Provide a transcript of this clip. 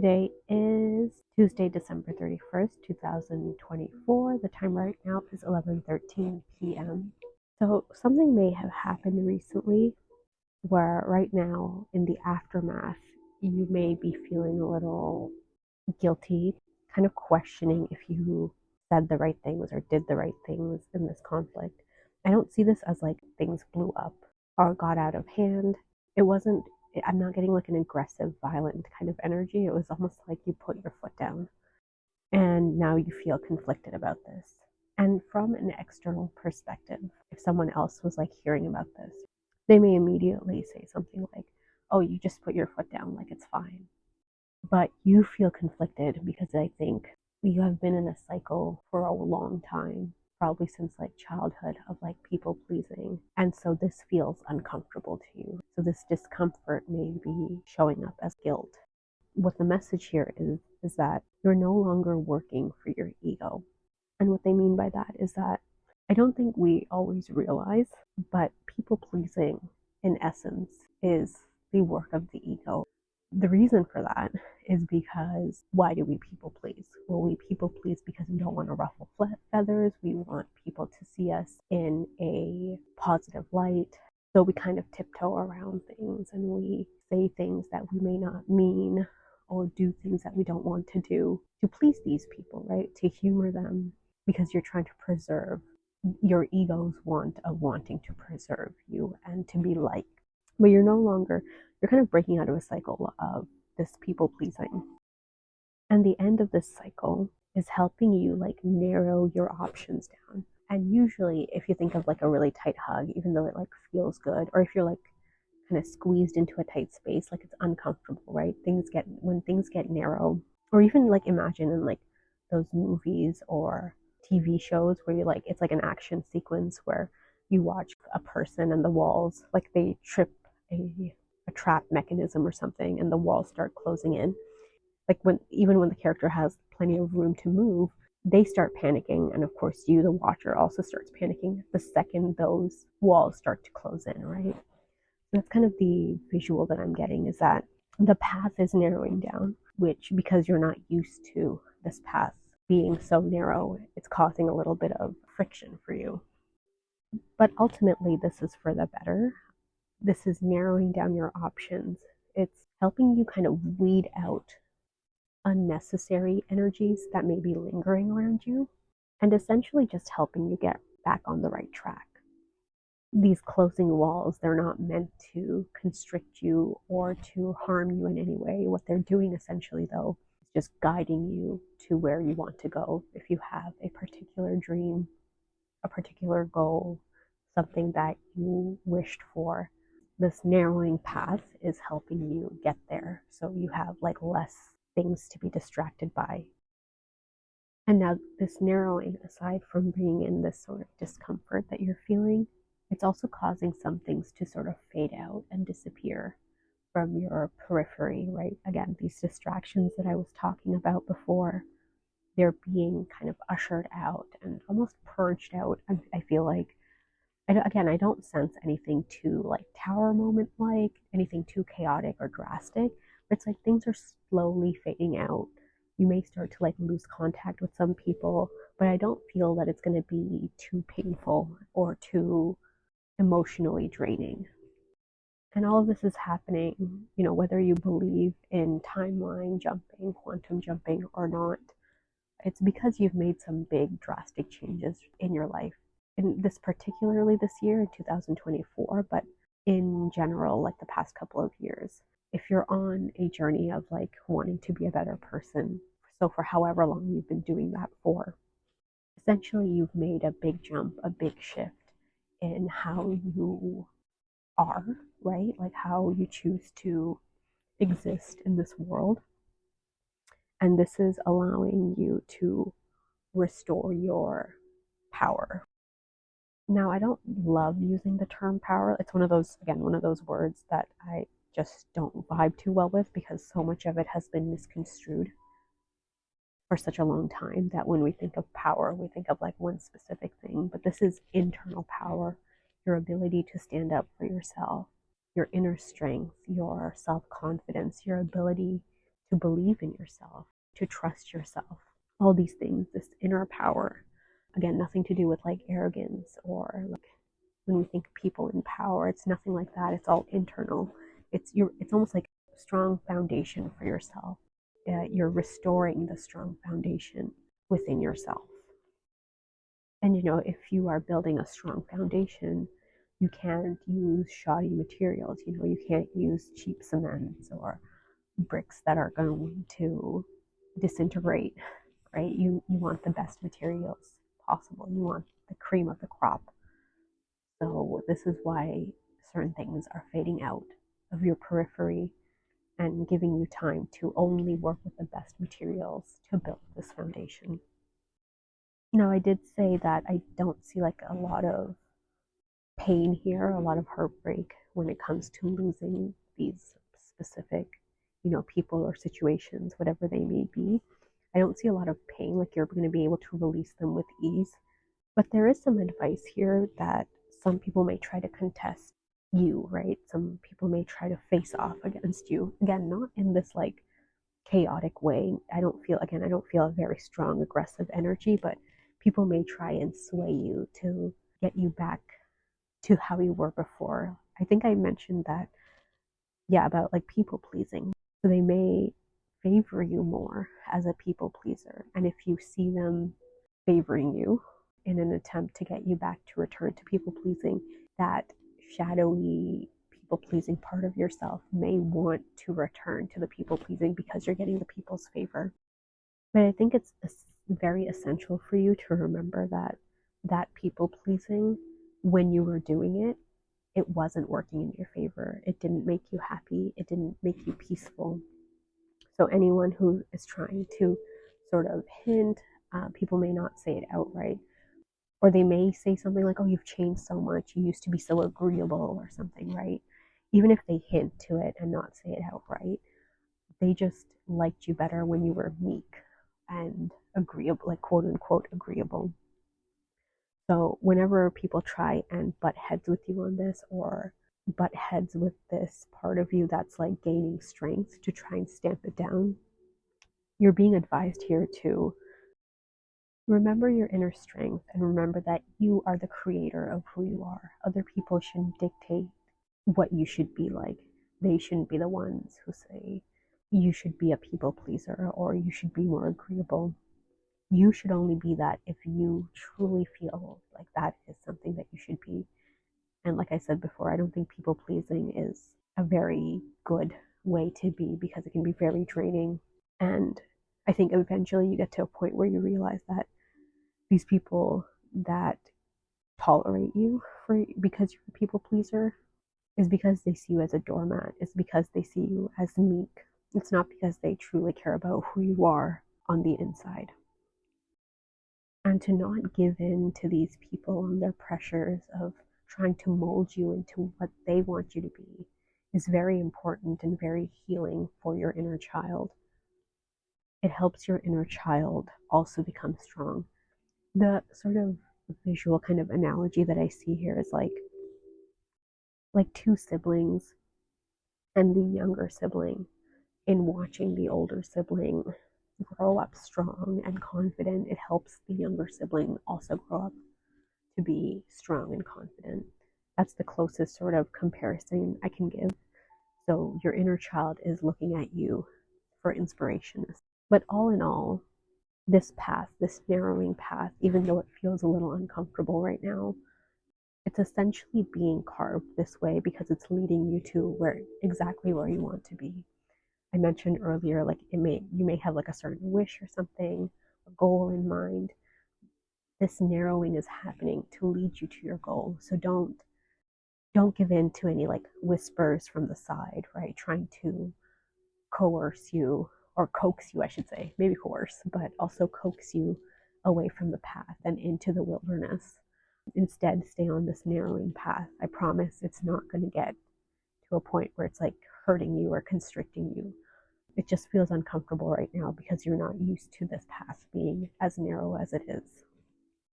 Today is Tuesday, December 31st, 2024. The time right now is 11:13 p.m. So something may have happened recently where right now in the aftermath, you may be feeling a little guilty, kind of questioning if you said the right things or did the right things in this conflict. I don't see this as like things blew up or got out of hand. It wasn't, I'm not getting like an aggressive, violent kind of energy. It was almost like you put your foot down and now you feel conflicted about this. And from an external perspective, if someone else was like hearing about this, they may immediately say something like, oh, you just put your foot down, like it's fine. But you feel conflicted because I think you have been in a cycle for a long time, probably since like childhood, of like people pleasing. And so this feels uncomfortable to you. So this discomfort may be showing up as guilt. What the message here is that you're no longer working for your ego. And what they mean by that is that I don't think we always realize, but people pleasing in essence is the work of the ego. The reason for that is because why do we people please? Well, we people please because we don't want to ruffle feathers. We want people to see us in a positive light. So we kind of tiptoe around things and we say things that we may not mean or do things that we don't want to do to please these people, right? To humor them because you're trying to preserve your ego's want of wanting to preserve you and to be liked. But you're no longer, you're kind of breaking out of a cycle of this people pleasing. And the end of this cycle is helping you like narrow your options down. And usually if you think of like a really tight hug, even though it like feels good, or if you're like kind of squeezed into a tight space, like it's uncomfortable, right? When things get narrow, or even like imagine in like those movies or TV shows where you like, it's like an action sequence where you watch a person and the walls, like they trip a trap mechanism or something and the walls start closing in. Like even when the character has plenty of room to move, they start panicking. And of course, you, the watcher, also starts panicking the second those walls start to close in, right? That's kind of the visual that I'm getting, is that the path is narrowing down, which because you're not used to this path being so narrow, it's causing a little bit of friction for you. But ultimately, this is for the better. This is narrowing down your options. It's helping you kind of weed out unnecessary energies that may be lingering around you and essentially just helping you get back on the right track. These closing walls, they're not meant to constrict you or to harm you in any way. What they're doing essentially, though, is just guiding you to where you want to go. If you have a particular dream, a particular goal, something that you wished for, this narrowing path is helping you get there. So you have like less things to be distracted by. And now this narrowing, aside from bringing in this sort of discomfort that you're feeling, it's also causing some things to sort of fade out and disappear from your periphery, right? Again, these distractions that I was talking about before, they're being kind of ushered out and almost purged out. I feel like, I don't sense anything too like tower moment like, anything too chaotic or drastic, but it's like things are slowly fading out. You may start to like lose contact with some people, but I don't feel that it's going to be too painful or too emotionally draining. And all of this is happening, whether you believe in timeline jumping, quantum jumping or not, it's because you've made some big drastic changes in your life. And this particularly this year in 2024, but in general, like the past couple of years, if you're on a journey of like wanting to be a better person, so for however long you've been doing that for, essentially you've made a big jump, a big shift in how you are, right? Like how you choose to exist in this world. And this is allowing you to restore your power. Now, I don't love using the term power. It's one of those, again, one of those words that I just don't vibe too well with because so much of it has been misconstrued for such a long time that when we think of power, we think of like one specific thing. But this is internal power, your ability to stand up for yourself, your inner strength, your self confidence, your ability to believe in yourself, to trust yourself. All these things, this inner power. Again, nothing to do with like arrogance or like when we think people in power, it's nothing like that. It's all internal. It's almost like a strong foundation for yourself. You're restoring the strong foundation within yourself. And if you are building a strong foundation, you can't use shoddy materials. You can't use cheap cements or bricks that are going to disintegrate, right? You want the best materials possible. You want the cream of the crop. So this is why certain things are fading out of your periphery and giving you time to only work with the best materials to build this foundation. Now, I did say that I don't see like a lot of pain here, a lot of heartbreak when it comes to losing these specific, people or situations, whatever they may be. I don't see a lot of pain, like you're going to be able to release them with ease. But there is some advice here that some people may try to contest you, right? Some people may try to face off against you. Again, not in this like chaotic way. I don't feel a very strong, aggressive energy, but people may try and sway you to get you back to how you were before. I think I mentioned that, yeah, about like people pleasing. So they may favor you more as a people pleaser. And if you see them favoring you in an attempt to get you back to return to people pleasing, that shadowy people pleasing part of yourself may want to return to the people pleasing because you're getting the people's favor. But I think it's very essential for you to remember that people pleasing, when you were doing it, it wasn't working in your favor. It didn't make you happy. It didn't make you peaceful. So anyone who is trying to sort of hint, people may not say it outright, or they may say something like, oh, you've changed so much. You used to be so agreeable or something, right? Even if they hint to it and not say it outright, they just liked you better when you were meek and agreeable, like quote unquote agreeable. So whenever people try and butt heads with you on this, or butt heads with this part of you that's like gaining strength to try and stamp it down, you're being advised here to remember your inner strength and remember that you are the creator of who you are. Other people shouldn't dictate what you should be like. They shouldn't be the ones who say you should be a people pleaser or you should be more agreeable. You should only be that if you truly feel like that is something that you should be. And like I said before, I don't think people pleasing is a very good way to be because it can be very draining. And I think eventually you get to a point where you realize that these people that tolerate you because you're a people pleaser is because they see you as a doormat. It's because they see you as meek. It's not because they truly care about who you are on the inside. And to not give in to these people and their pressures of trying to mold you into what they want you to be is very important and very healing for your inner child. It helps your inner child also become strong. The sort of visual kind of analogy that I see here is like two siblings and the younger sibling, in watching the older sibling grow up strong and confident, it helps the younger sibling also grow up to be strong and confident. That's the closest sort of comparison I can give. So your inner child is looking at you for inspiration. But all in all, this path, this narrowing path, even though it feels a little uncomfortable right now, it's essentially being carved this way because it's leading you to exactly where you want to be. I mentioned earlier, like you may have like a certain wish or something, a goal in mind. This narrowing is happening to lead you to your goal. So don't give in to any like whispers from the side, right? Trying to coerce you or coax you, I should say, maybe coerce, but also coax you away from the path and into the wilderness. Instead, stay on this narrowing path. I promise it's not going to get to a point where it's like hurting you or constricting you. It just feels uncomfortable right now because you're not used to this path being as narrow as it is.